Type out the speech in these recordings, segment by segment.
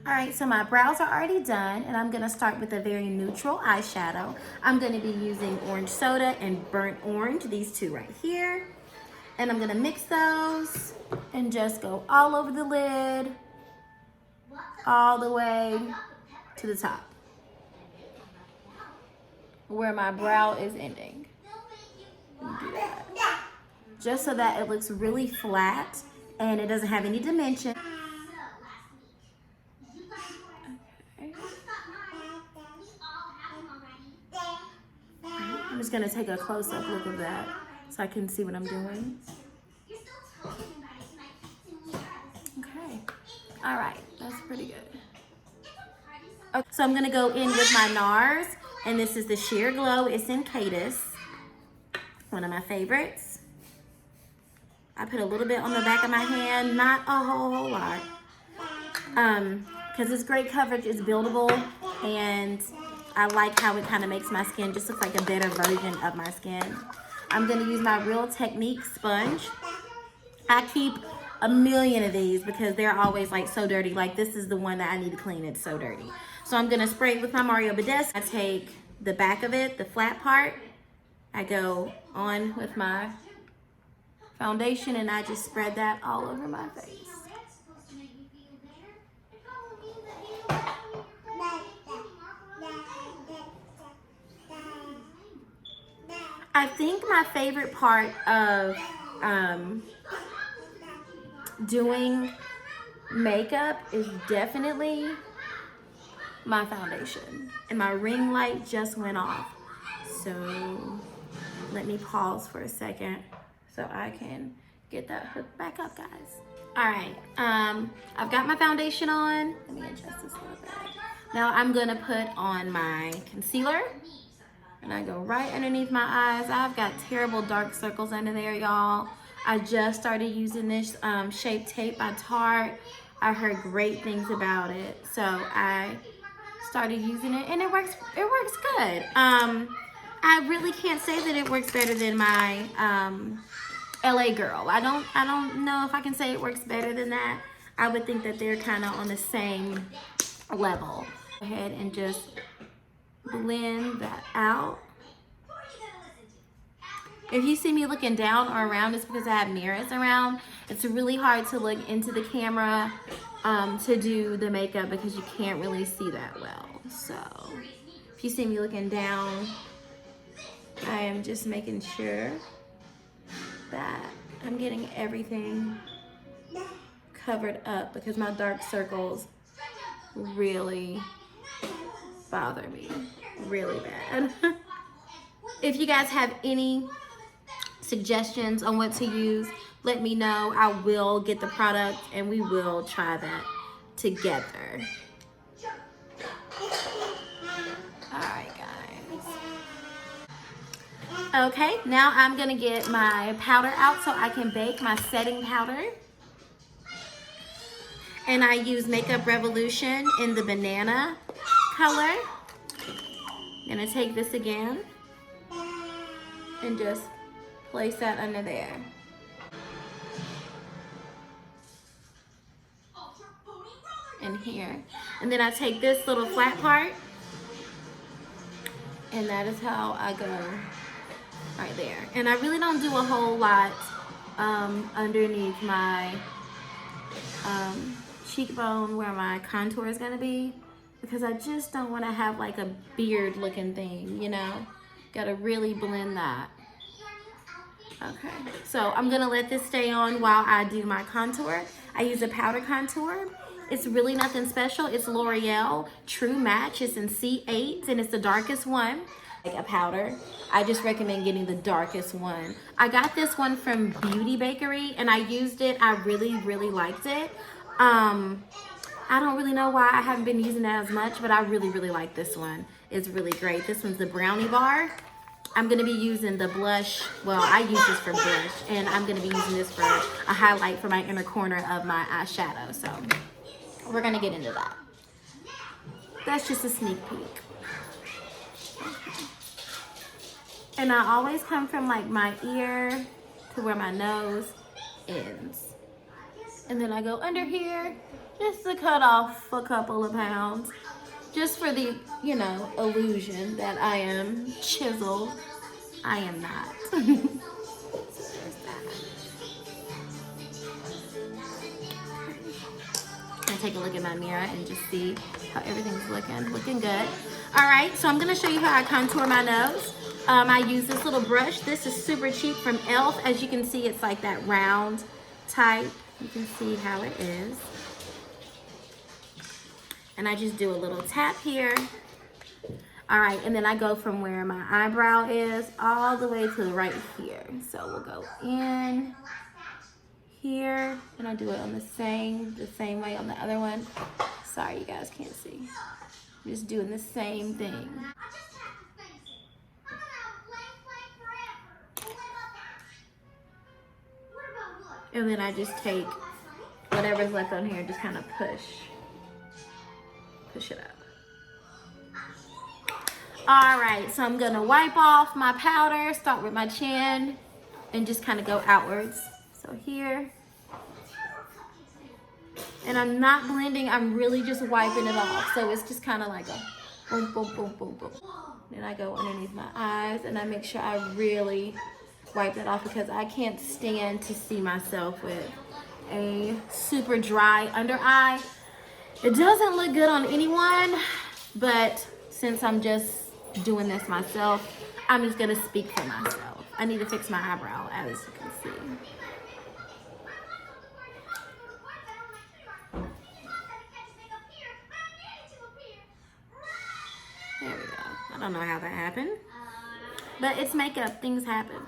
All right, so my brows are already done, and I'm gonna start with a very neutral eyeshadow. I'm gonna be using orange soda and burnt orange, these two right here. And I'm gonna mix those and just go all over the lid, all the way to the top, where my brow is ending. Do that. Just so that it looks really flat and it doesn't have any dimension. Okay. I'm just gonna take a close-up look of that so I can see what I'm doing. Okay, all right, that's pretty good. Okay, so I'm gonna go in with my NARS, and this is the Sheer Glow. It's in Cadis, one of my favorites. I put a little bit on the back of my hand, not a whole lot, because it's great coverage, it's buildable, and I like how it kind of makes my skin just look like a better version of my skin. I'm gonna use my Real Technique sponge. I keep a million of these because they're always like so dirty. Like this is the one that I need to clean, it's so dirty. So I'm gonna spray it with my Mario Badescu. I take the back of it, the flat part, I go on with my foundation and I just spread that all over my face. I think my favorite part of doing makeup is definitely my foundation. And my ring light just went off. So let me pause for a second so I can get that hooked back up, guys. All right, I've got my foundation on. Let me adjust this a little bit. Now I'm gonna put on my concealer. And I go right underneath my eyes. I've got terrible dark circles under there, y'all. I just started using this Shape Tape by Tarte. I heard great things about it. So I started using it and it works good. I really can't say that it works better than my LA Girl. I don't know if I can say it works better than that. I would think that they're kind of on the same level. Go ahead and just blend that out. If you see me looking down or around, it's because I have mirrors around. It's really hard to look into the camera to do the makeup because you can't really see that well. So if you see me looking down, I am just making sure that I'm getting everything covered up because my dark circles really bother me really bad. If you guys have any suggestions on what to use, let me know. I will get the product and we will try that together. All right, guys. Okay, now I'm gonna get my powder out so I can bake my setting powder. And I use Makeup Revolution in the banana color. I'm gonna take this again and just place that under there. And here. And then I take this little flat part and that is how I go right there. And I really don't do a whole lot underneath my cheekbone where my contour is gonna be because I just don't want to have like a beard looking thing, you know? Gotta really blend that. Okay, so I'm gonna let this stay on while I do my contour. I use a powder contour. It's really nothing special. It's L'Oreal True Match. It's in C8 and it's the darkest one. Like a powder, I just recommend getting the darkest one. I got this one from Beauty Bakery and I used it. I really liked it. I don't really know why I haven't been using that as much, but I really like this one. It's really great. This one's the Brownie Bar. I'm gonna be using the blush. Well, I use this for blush, and I'm gonna be using this for a highlight for my inner corner of my eyeshadow. So we're gonna get into that. That's just a sneak peek. And I always come from like my ear to where my nose ends. And then I go under here just to cut off a couple of pounds. Just for the, you know, illusion that I am chiseled. I am not. I take a look at my mirror and just see how everything's looking good. All right, so I'm gonna show you how I contour my nose. I use this little brush. This is super cheap from e.l.f. As you can see, it's like that round type. You can see how it is. And I just do a little tap here. All right, and then I go from where my eyebrow is all the way to the right here. So we'll go in here, and I do it on the same way on the other one. Sorry, you guys can't see. I'm just doing the same thing. And then I just take whatever's left on here and just kind of push it up. All right, so I'm gonna wipe off my powder, start with my chin, and just kind of go outwards. So here, and I'm not blending, I'm really just wiping it off. So it's just kind of like a boom, boom, boom, boom, boom. Then I go underneath my eyes and I make sure I really wipe that off because I can't stand to see myself with a super dry under eye. It doesn't look good on anyone, but since I'm just doing this myself, I'm just gonna speak for myself. I need to fix my eyebrow, as you can see. There we go. I don't know how that happened, but it's makeup. Things happen.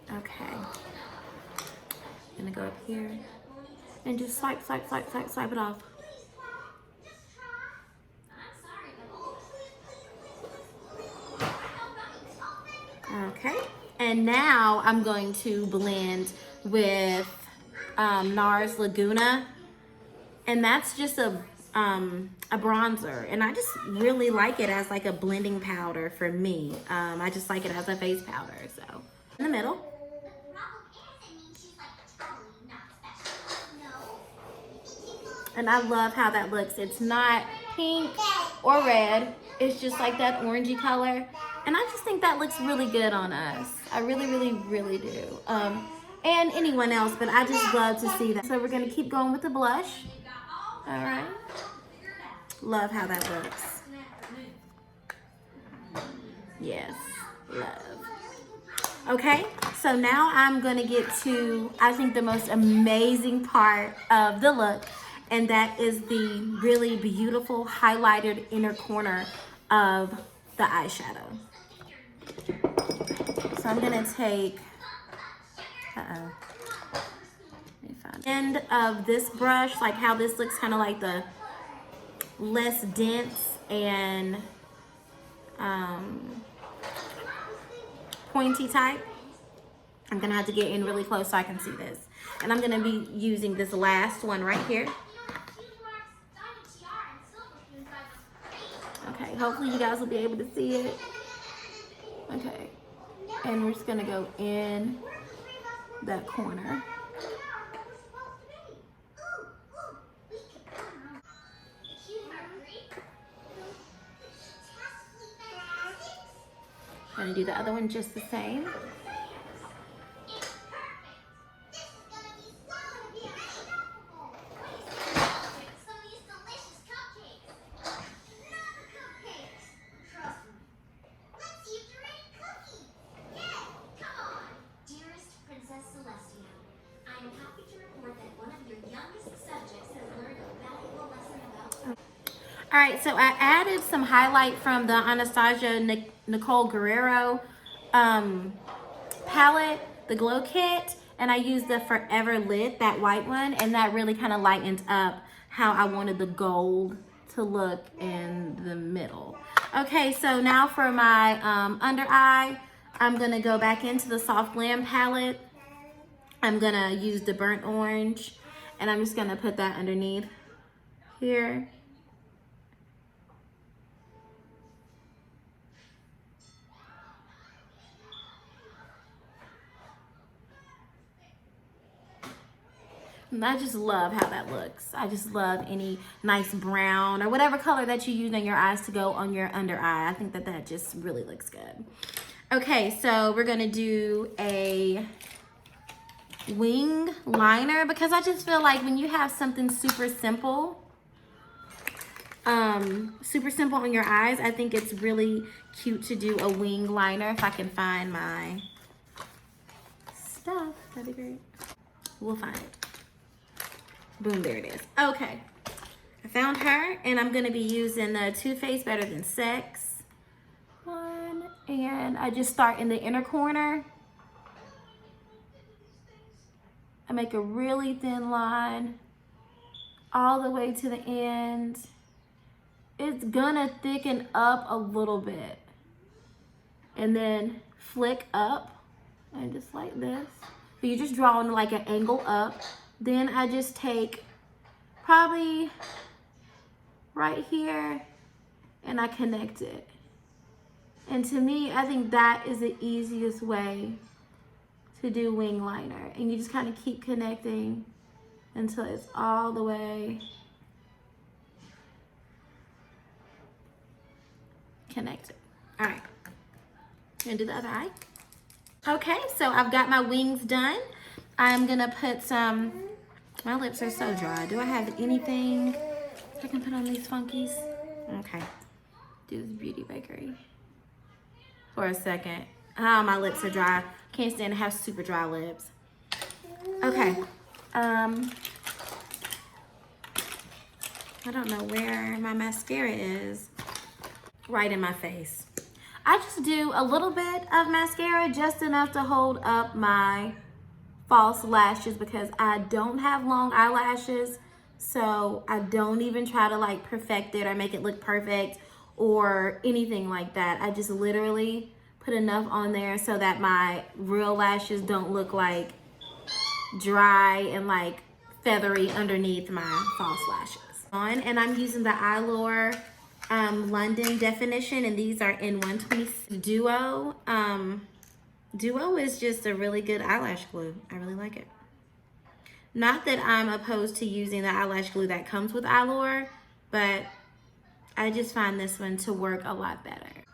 Okay. I'm gonna go up here and just swipe it off. Okay, and now I'm going to blend with NARS Laguna, and that's just a bronzer, and I just really like it as like a blending powder for me. I just like it as a face powder. So in the middle, and I love how that looks. It's not pink or red, it's just like that orangey color. And I just think that looks really good on us. I really, really, really do. And anyone else, but I just love to see that. So we're gonna keep going with the blush. All right. Love how that looks. Yes, love. Okay, so now I'm gonna get to, I think, the most amazing part of the look, and that is the really beautiful highlighted inner corner of the eyeshadow. So I'm gonna take, end of this brush, like how this looks kind of like the less dense and pointy type. I'm gonna have to get in really close so I can see this. And I'm gonna be using this last one right here. Okay, hopefully you guys will be able to see it. Okay, and we're just gonna go in that corner. I'm gonna do the other one just the same. All right, so I added some highlight from the Anastasia Nicole Guerrero palette, the Glow Kit, and I used the Forever Lit, that white one, and that really kind of lightened up how I wanted the gold to look in the middle. Okay, so now for my under eye, I'm gonna go back into the Soft Glam palette. I'm gonna use the burnt orange, and I'm just gonna put that underneath here. I just love how that looks. I just love any nice brown or whatever color that you use on your eyes to go on your under eye. I think that that just really looks good. Okay, so we're gonna do a wing liner because I just feel like when you have something super simple on your eyes, I think it's really cute to do a wing liner. If I can find my stuff, that'd be great. We'll find it. Boom, there it is. Okay, I found her, and I'm gonna be using the Too Faced Better Than Sex one, and I just start in the inner corner. I make a really thin line all the way to the end. It's gonna thicken up a little bit, and then flick up, and just like this. So you're just drawing like an angle up. Then I just take probably right here and I connect it. And to me, I think that is the easiest way to do wing liner. And you just kind of keep connecting until it's all the way connected. All right, gonna do the other eye. Okay, so I've got my wings done. I'm gonna put some, my lips are so dry. Do I have anything I can put on these funkies? Okay, do this Beauty Bakery for a second. Oh, my lips are dry. Can't stand to have super dry lips. Okay, I don't know where my mascara is. Right in my face. I just do a little bit of mascara, just enough to hold up my false lashes because I don't have long eyelashes. So I don't even try to like perfect it or make it look perfect or anything like that. I just literally put enough on there so that my real lashes don't look like dry and like feathery underneath my false lashes. And I'm using the Eyelure London definition, and these are in 120 Duo. Duo is just a really good eyelash glue. I really like it. Not that I'm opposed to using the eyelash glue that comes with Eyelure, but I just find this one to work a lot better.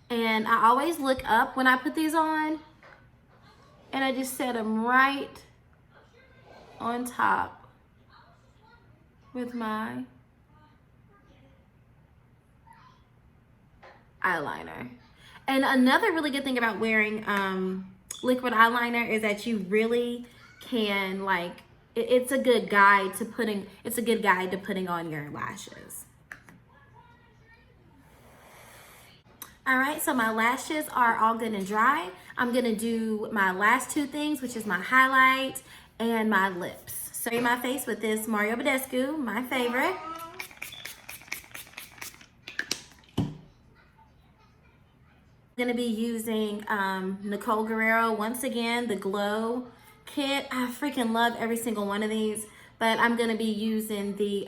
And I always look up when I put these on, and I just set them right on top with my eyeliner. And another really good thing about wearing liquid eyeliner is that you really can like, it's a good guide to putting on your lashes. All right, so my lashes are all good and dry. I'm gonna do my last two things, which is my highlight and my lips. So in my face with this Mario Badescu, my favorite. Gonna be using Nicole Guerrero, once again, the Glow Kit. I freaking love every single one of these, but I'm gonna be using the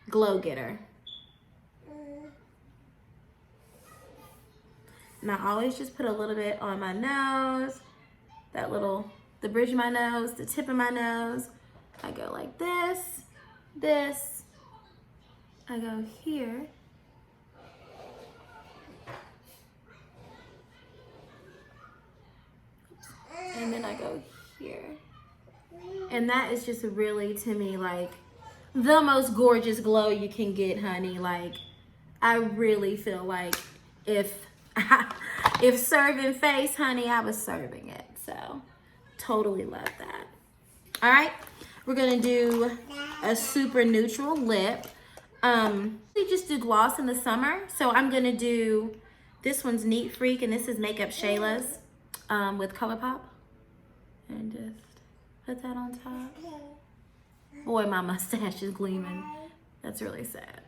Glow Getter. And I always just put a little bit on my nose, the bridge of my nose, the tip of my nose. I go like this, I go here. And then I go here. And that is just really, to me, like the most gorgeous glow you can get, honey. Like, I really feel like if serving face, honey, I was serving it. So, totally love that. All right, we're gonna do a super neutral lip. We just do gloss in the summer. So I'm gonna do, this one's Neat Freak, and this is Makeup Shayla's with ColourPop. And just put that on top. Boy, my mustache is gleaming. That's really sad.